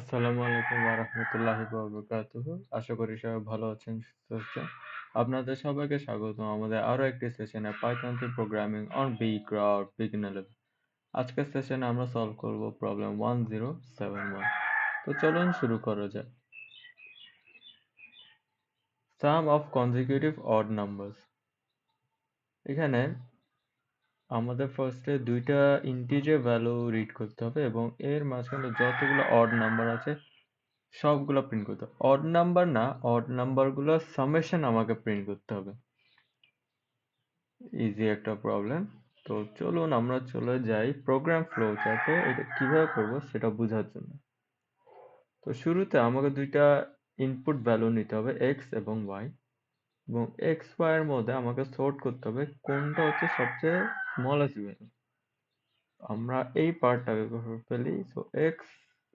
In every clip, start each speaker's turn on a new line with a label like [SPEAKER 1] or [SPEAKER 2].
[SPEAKER 1] আসসালামু আলাইকুম ওয়া রাহমাতুল্লাহি ওয়া বারাকাতুহু। আশা করি সবাই ভালো আছেন, সুস্থ আছেন। আপনাদের সবাইকে স্বাগতম আমাদের আরো একটি সেশনে Python 3 programming on Beecrowd beginner level। আজকের সেশনে আমরা সলভ করব প্রবলেম 1071। তো চলুন শুরু করা যাক। Sum of consecutive odd numbers। এখানে আমাদের ফার্স্টে দুইটা ইন্টিজার ভ্যালু রিড করতে হবে এবং এর মাঝখানে যতগুলো অড নাম্বার আছে সবগুলো প্রিন্ট করতে হবে। অড নাম্বার না, অড নাম্বারগুলোর সামেশন আমাকে প্রিন্ট করতে হবে। ইজি একটা প্রবলেম। তো চলুন আমরা চলে যাই প্রোগ্রাম ফ্লো চার্টে, এটা কিভাবে করবো সেটা বোঝার জন্য। তো শুরুতে আমাকে দুইটা ইনপুট ভ্যালু নিতে হবে, এক্স এবং ওয়াই, এবং এক্স ওয়াই এর মধ্যে আমাকে সর্ট করতে হবে কোনটা হচ্ছে সবচেয়ে স্মলেস্ট ভ্যালু। আমরা এই পার্টটাকে করে ফেলি। So x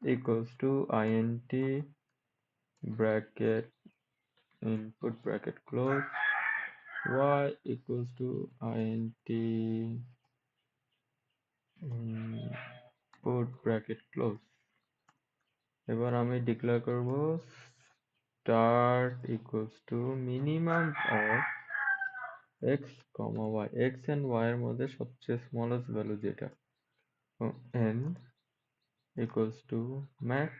[SPEAKER 1] equals to int bracket input bracket close, y equals to int input bracket close। এবার আমি ডিক্লেয়ার করব start equals to minimum of x comma y, x and y এর মধ্যে সবচেয়ে স্মলেস্ট ভ্যালু যেটা, n equals to max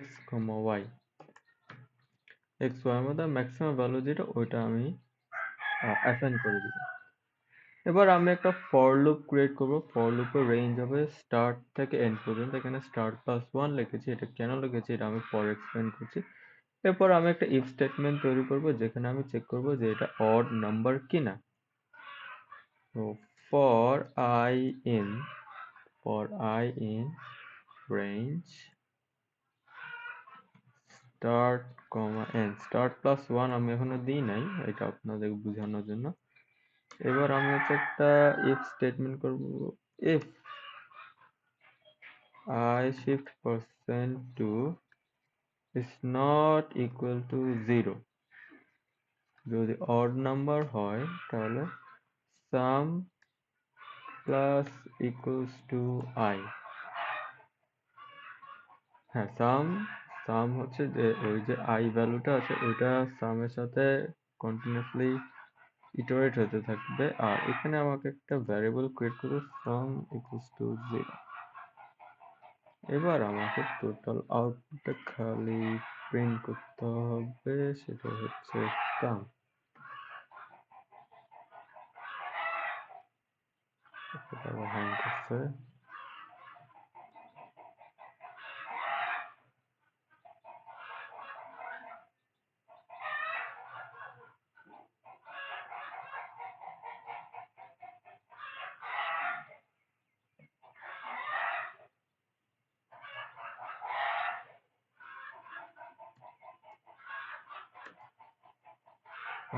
[SPEAKER 1] x comma y, x y এর মধ্যে maximum value যেটা ওইটা আমি অ্যাসাইন করে দিব। এবার আমি একটা ফর লুপ ক্রিয়েট করব। ফর লুপের রেঞ্জ হবে স্টার্ট থেকে এন্ড পর্যন্ত। এখানে স্টার্ট প্লাস 1 লিখেছি, এটা কেন লিখেছি এটা আমি পরে এক্সপ্লেন করছি। এরপর আমি একটা ইফ স্টেটমেন্ট তৈরি করব যেখানে আমি চেক করব যে এটা অড নাম্বার কিনা। তো for i in range start comma end, start plus 1 আমি এখনো দিই নাই, এটা আপনাদের বোঝানোর জন্য। এবার আমি হচ্ছে একটা ইফ স্টেটমেন্ট করব, if I shift percent to is not equal to 0, যদি odd number হয় তাহলে sum plus equals to I। হ্যাঁ, sum হচ্ছে যে ওই যে I ভ্যালুটা আছে ওইটা sum এর সাথে কন্টিনিউয়াসলি ইটারেট হতে থাকবে। আর এখানে আমাকে একটা ভ্যারিয়েবল ক্রিয়েট করব sum equals to 0। এবার আমাকে টোটাল আউটপুটটা খালি প্রিন্ট করতে হবে, সেটা হচ্ছে sum। এটা আবার হ্যাং করছে।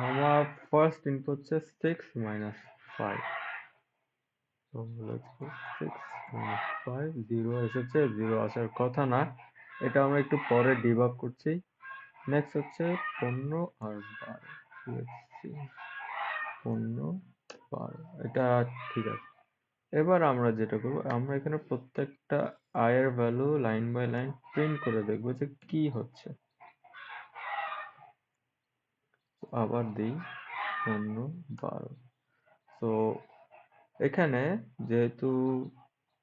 [SPEAKER 1] আমার ফার্স্ট ইনপুট হচ্ছে 6 মাইনাস 5, তো লিখবো 6 মাইনাস 5, 0 এসেছে, 0 আসার কথা না, এটা আমরা একটু পরে ডিবাগ করছি। নেক্সট হচ্ছে 15 আর 12 লিখছি, 15 12, এটা ঠিক আছে। এবার আমরা যেটা করবো, আমরা এখানে প্রত্যেকটা আয়ের value line by line print করে দেখবো যে কি হচ্ছে। আবার দিই 15 12। তো এখানে যেহেতু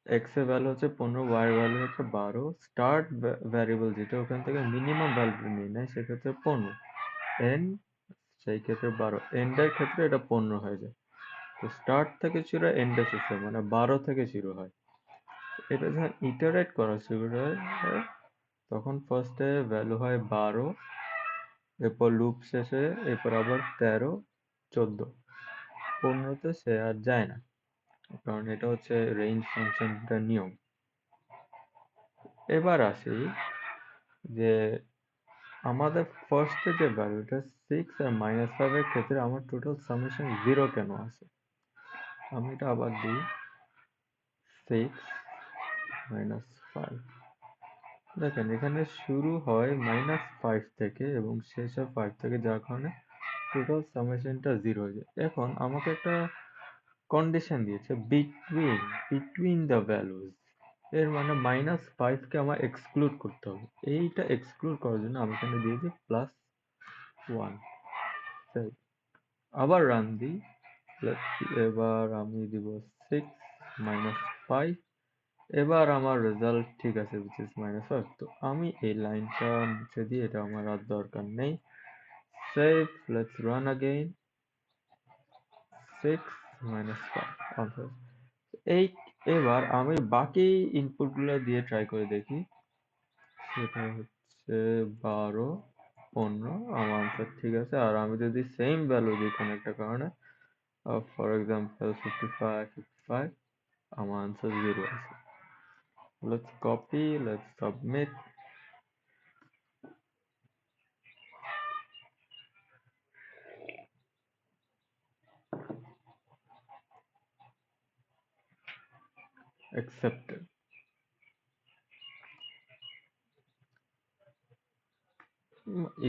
[SPEAKER 1] x এর ভ্যালু হচ্ছে 15, y এর ভ্যালু হচ্ছে 12, স্টার্ট ভ্যারিয়েবল যেটা ওখান থেকে মিনিমাম ভ্যালু নিয়ে নেয় সেক্ষেত্রে 15, n সেই ক্ষেত্রে 12, এন্ড এর ক্ষেত্রে এটা 15 হয়ে যায়। তো স্টার্ট থেকে শুরু হয়, এন্ডে শেষ হয়, মানে 12 থেকে শুরু হয়। এটা যখন ইটারেট করা শুরু হয় তখন ফার্স্টে ভ্যালু হয় 12, এরপর লুপ শেষে এরপর আবার 13 14, 15তে সে আর যায় না, কারণ এটা হচ্ছে রেঞ্জ ফাংশনটার নিয়ম। এবার আসি যে আমাদের ফার্স্টে যে ভ্যালুটা 6 আর -5 এর ক্ষেত্রে আমার টোটাল সামেশন 0 কেন আছে। আমি এটা আবার দিই 6 -5। দেখেন এখানে শুরু হয় -5 থেকে এবং শেষ হয় 5 থেকে, যার কারণে টোটাল সামেশনটা 0 হয়ে যায়। এখন আমাকে একটা কন্ডিশন দিয়েছে বিটুইন দ্য ভ্যালুজ, এর মানে -5 কে আমার এক্সক্লুড করতে হবে। এইটা এক্সক্লুড করার জন্য আমি এখানে দিয়ে দিই +1। আবার রান দিই। এবার আমি দিব 6 -5। এবার আমার রেজাল্ট ঠিক আছে, which is -5। তো আমি এই লাইনটা মুছে দিই, এটা আমার আর দরকার নেই। Save, let's run again। 6 -5 answer. এই এবার আমি বাকি ইনপুট গুলো দিয়ে ট্রাই করে দেখি। সেটা হচ্ছে 12, 15। আমার আনসার ঠিক আছে। আর আমি যদি সেম ভ্যালু দিই কোনো একটা কারণে, ফর এক্সাম্পল 55, 55, আমার আনসার 0 আছে। Let's copy, let's submit, accepted।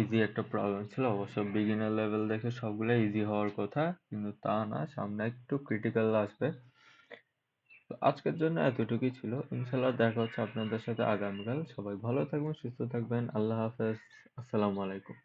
[SPEAKER 1] Easy একটা প্রবলেম ছিল অবশ্য, বিগিনার লেভেল দেখে সবগুলো ইজি হওয়ার কথা, কিন্তু তা না, সামনে একটু ক্রিটিক্যাল আসবে। তো আজকের জন্য এতটুকুই ছিল। ইনশাল্লাহ দেখা হচ্ছে আপনাদের সাথে আগামীকাল। সবাই ভালো থাকবেন, সুস্থ থাকবেন। আল্লাহ হাফেজ। আসসালামু আলাইকুম।